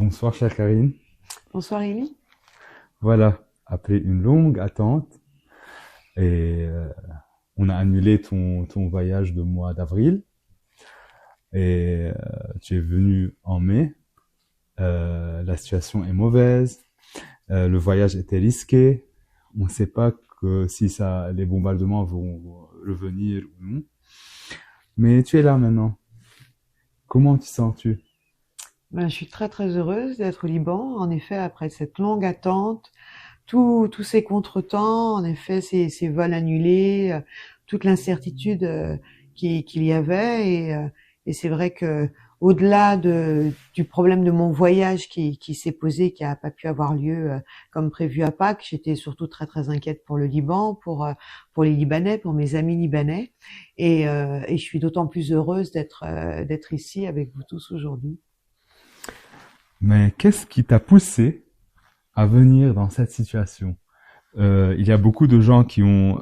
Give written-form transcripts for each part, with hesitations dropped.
Bonsoir, chère Karine. Bonsoir Élie. Voilà, après une longue attente, et on a annulé ton voyage de mois d'avril, et tu es venu en mai. La situation est mauvaise, le voyage était risqué, on ne sait pas que si les bombardements vont revenir ou non. Mais tu es là maintenant. Comment te sens-tu? Je suis très très heureuse d'être au Liban. En effet, après cette longue attente, tous ces contretemps, en effet, ces vols annulés, toute l'incertitude qu'il y avait, et c'est vrai que au-delà du problème de mon voyage qui s'est posé, qui a pas pu avoir lieu comme prévu à Pâques, j'étais surtout très très inquiète pour le Liban, pour les Libanais, pour mes amis libanais, et je suis d'autant plus heureuse d'être ici avec vous tous aujourd'hui. Mais qu'est-ce qui t'a poussé à venir dans cette situation? Il y a beaucoup de gens qui ont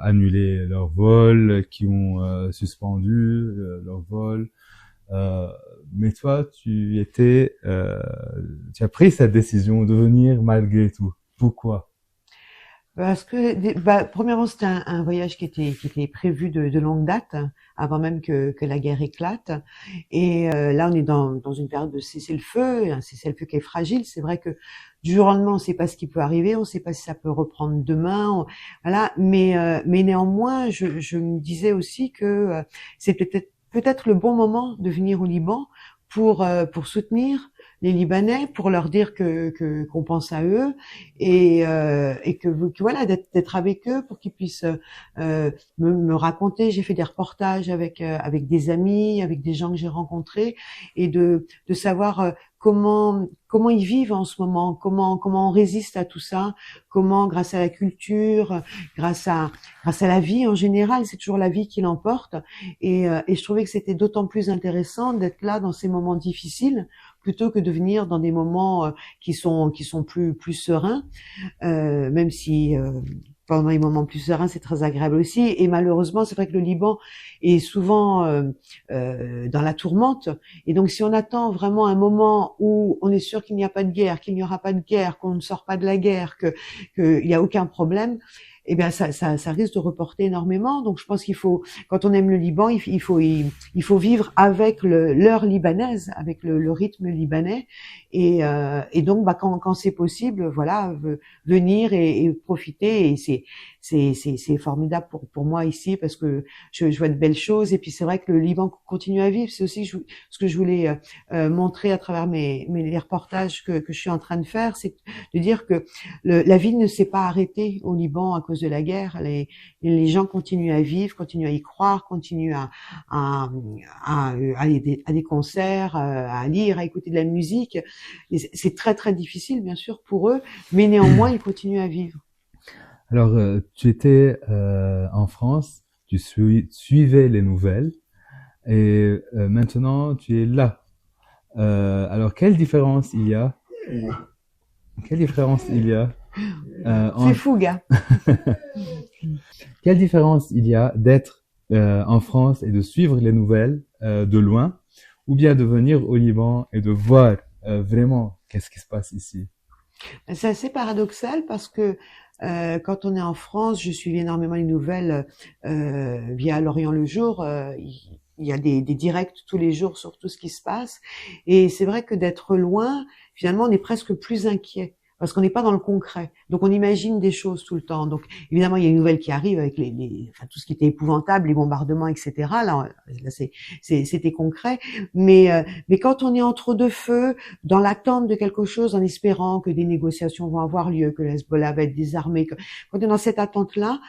annulé leur vol, qui ont suspendu leur vol. Euh, mais toi, tu as pris cette décision de venir malgré tout. Pourquoi? Parce que, premièrement, c'était un voyage qui était prévu de longue date, hein, avant même que la guerre éclate. Et là, on est dans une période de cessez-le-feu, un cessez-le-feu qui est fragile. C'est vrai que du jour au lendemain, on ne sait pas ce qui peut arriver, on ne sait pas si ça peut reprendre demain. Voilà. Mais néanmoins, je me disais aussi que c'est peut-être le bon moment de venir au Liban pour soutenir les Libanais, pour leur dire qu'on pense à eux, et que voilà, d'être avec eux pour qu'ils puissent me raconter. J'ai fait des reportages avec des amis, avec des gens que j'ai rencontrés, et de savoir comment ils vivent en ce moment, comment on résiste à tout ça, comment grâce à la culture, grâce à la vie en général, c'est toujours la vie qui l'emporte, et je trouvais que c'était d'autant plus intéressant d'être là dans ces moments difficiles plutôt que de venir dans des moments qui sont plus sereins, même si pendant les moments plus sereins, c'est très agréable aussi. Et malheureusement, c'est vrai que le Liban est souvent dans la tourmente. Et donc, si on attend vraiment un moment où on est sûr qu'il n'y a pas de guerre, qu'il n'y aura pas de guerre, qu'on ne sort pas de la guerre, qu'il n'y a aucun problème, eh bien, ça risque de reporter énormément. Donc, je pense qu'il faut, quand on aime le Liban, il faut vivre avec l'heure libanaise, avec le rythme libanais. Et donc, quand c'est possible, voilà, venir et profiter. Et c'est formidable pour moi ici, parce que je vois de belles choses. Et puis, c'est vrai que le Liban continue à vivre. C'est aussi ce que je voulais montrer à travers les reportages que je suis en train de faire, c'est de dire que la vie ne s'est pas arrêtée au Liban à cause de la guerre. Les gens continuent à vivre, continuent à y croire, continuent à aller à des concerts, à lire, à écouter de la musique. Et c'est très très difficile, bien sûr, pour eux, mais néanmoins, ils continuent à vivre. Alors, tu étais en France, suivais les nouvelles, et maintenant tu es là. Alors, quelle différence il y a? Quelle différence il y a C'est fou, gars. Quelle différence il y a d'être en France et de suivre les nouvelles de loin, ou bien de venir au Liban et de voir vraiment qu'est-ce qui se passe ici? C'est assez paradoxal parce que quand on est en France, je suis énormément les nouvelles via L'Orient le Jour. Il y a des directs tous les jours sur tout ce qui se passe. Et c'est vrai que d'être loin, finalement, on est presque plus inquiet, parce qu'on n'est pas dans le concret. Donc on imagine des choses tout le temps. Donc évidemment, il y a une nouvelle qui arrive avec enfin, tout ce qui était épouvantable, les bombardements, etc. Là c'était concret. Mais quand on est entre deux feux, dans l'attente de quelque chose, en espérant que des négociations vont avoir lieu, que le Hezbollah va être désarmé, quand on est dans cette attente-là,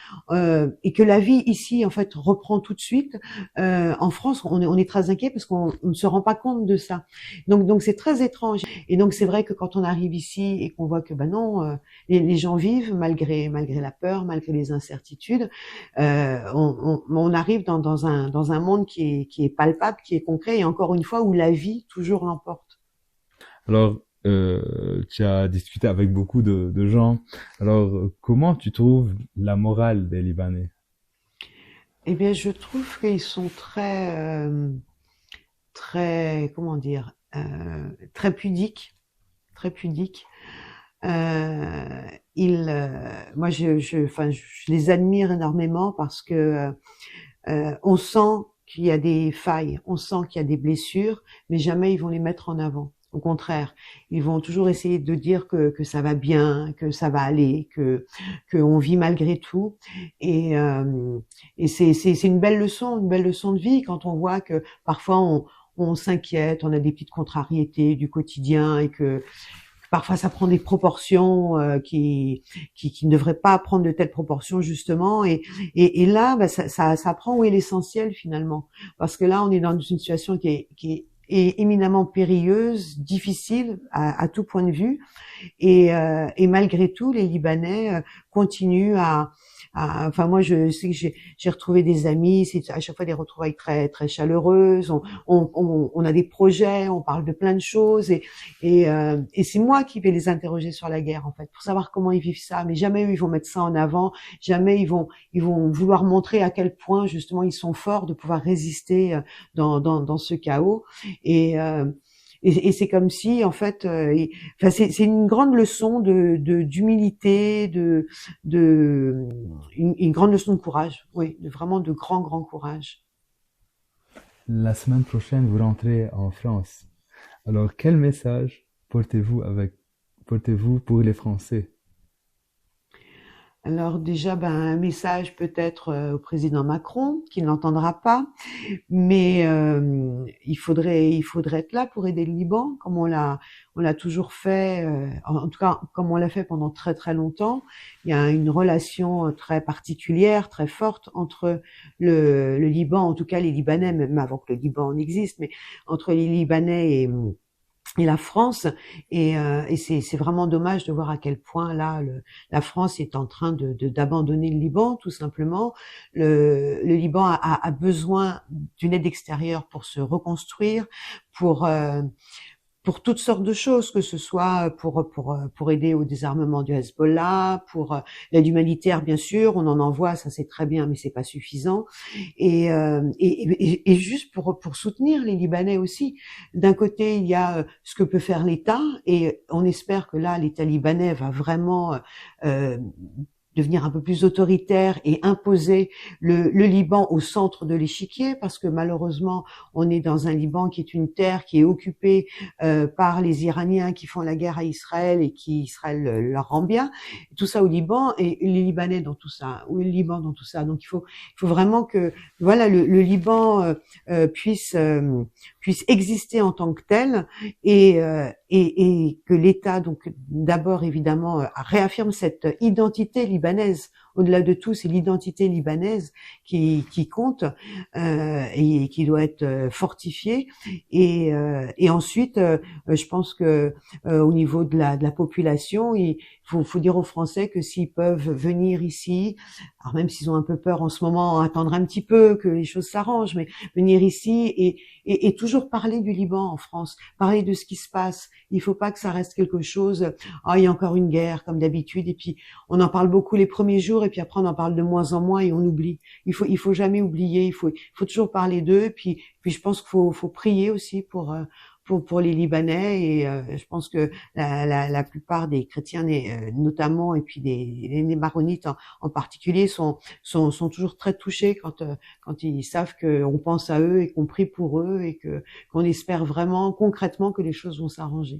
et que la vie ici, en fait, reprend tout de suite, en France, on est très inquiet parce qu'on ne se rend pas compte de ça. Donc c'est très étrange. Et donc c'est vrai que quand on arrive ici et qu'on voit que ben non, les gens vivent malgré la peur, malgré les incertitudes, on arrive dans un monde qui est palpable, qui est concret, et encore une fois où la vie toujours l'emporte. Alors, tu as discuté avec beaucoup de gens. Alors, comment tu trouves la morale des Libanais? Eh bien, je trouve qu'ils sont très très, comment dire, très pudiques, très pudiques. Moi, enfin, je les admire énormément parce que on sent qu'il y a des failles, on sent qu'il y a des blessures, mais jamais ils vont les mettre en avant. Au contraire, ils vont toujours essayer de dire que ça va bien, que ça va aller, que on vit malgré tout. Et, euh, et c'est une belle leçon de vie quand on voit que parfois on s'inquiète, on a des petites contrariétés du quotidien et que parfois ça prend des proportions qui ne devraient pas prendre de telles proportions justement et là ça prend où est l'essentiel finalement parce que là on est dans une situation qui est éminemment périlleuse, difficile à tout point de vue et malgré tout les Libanais continuent enfin moi je sais que j'ai retrouvé des amis, c'est à chaque fois des retrouvailles très très chaleureuses, on a des projets, on parle de plein de choses et c'est moi qui vais les interroger sur la guerre en fait pour savoir comment ils vivent ça, mais jamais eux ils vont mettre ça en avant, jamais ils vont vouloir montrer à quel point justement ils sont forts de pouvoir résister dans ce chaos et et c'est comme si, en fait, enfin, c'est une grande leçon d'humilité, une grande leçon de courage, oui, vraiment de grand courage. La semaine prochaine, vous rentrez en France. Alors, quel message portez-vous pour les Français? Alors déjà, ben, un message peut-être au président Macron, qui ne l'entendra pas, mais il faudrait être là pour aider le Liban, comme on l'a toujours fait, en tout cas comme on l'a fait pendant très très longtemps. Il y a une relation très particulière, très forte entre le Liban, en tout cas les Libanais, même avant que le Liban n'existe, mais entre les Libanais et la France et c'est vraiment dommage de voir à quel point là la France est en train d'abandonner le Liban tout simplement. Le Liban a besoin d'une aide extérieure pour se reconstruire, pour euh, pour toutes sortes de choses, que ce soit pour aider au désarmement du Hezbollah, pour l'aide humanitaire bien sûr, on en envoie, ça c'est très bien, mais c'est pas suffisant, et juste pour soutenir les Libanais aussi. D'un côté, il y a ce que peut faire l'État, et on espère que là, l'État libanais va vraiment devenir un peu plus autoritaire et imposer le Liban au centre de l'échiquier, parce que malheureusement, on est dans un Liban qui est une terre qui est occupée par les Iraniens qui font la guerre à Israël et qui Israël leur rend bien. Tout ça au Liban et les Libanais dans tout ça, ou le Liban dans tout ça. Donc il faut vraiment que voilà le Liban puisse exister en tant que tel et que l'État donc d'abord évidemment réaffirme cette identité libanaise. Au-delà de tout, c'est l'identité libanaise qui compte et qui doit être fortifiée. Et ensuite, je pense que au niveau de la population, il faut dire aux Français que s'ils peuvent venir ici, alors même s'ils ont un peu peur en ce moment, attendre un petit peu que les choses s'arrangent, mais venir ici et toujours parler du Liban en France, parler de ce qui se passe. Il faut pas que ça reste quelque chose. Ah, il y a encore une guerre comme d'habitude, et puis on en parle beaucoup les premiers jours, et puis après on en parle de moins en moins et on oublie. Il faut jamais oublier. Il faut toujours parler d'eux. Puis je pense qu'il faut prier aussi pour les Libanais et je pense que la plupart des chrétiens notamment et puis des maronites en particulier sont toujours très touchés quand ils savent qu'on pense à eux et qu'on prie pour eux et qu'on espère vraiment concrètement que les choses vont s'arranger.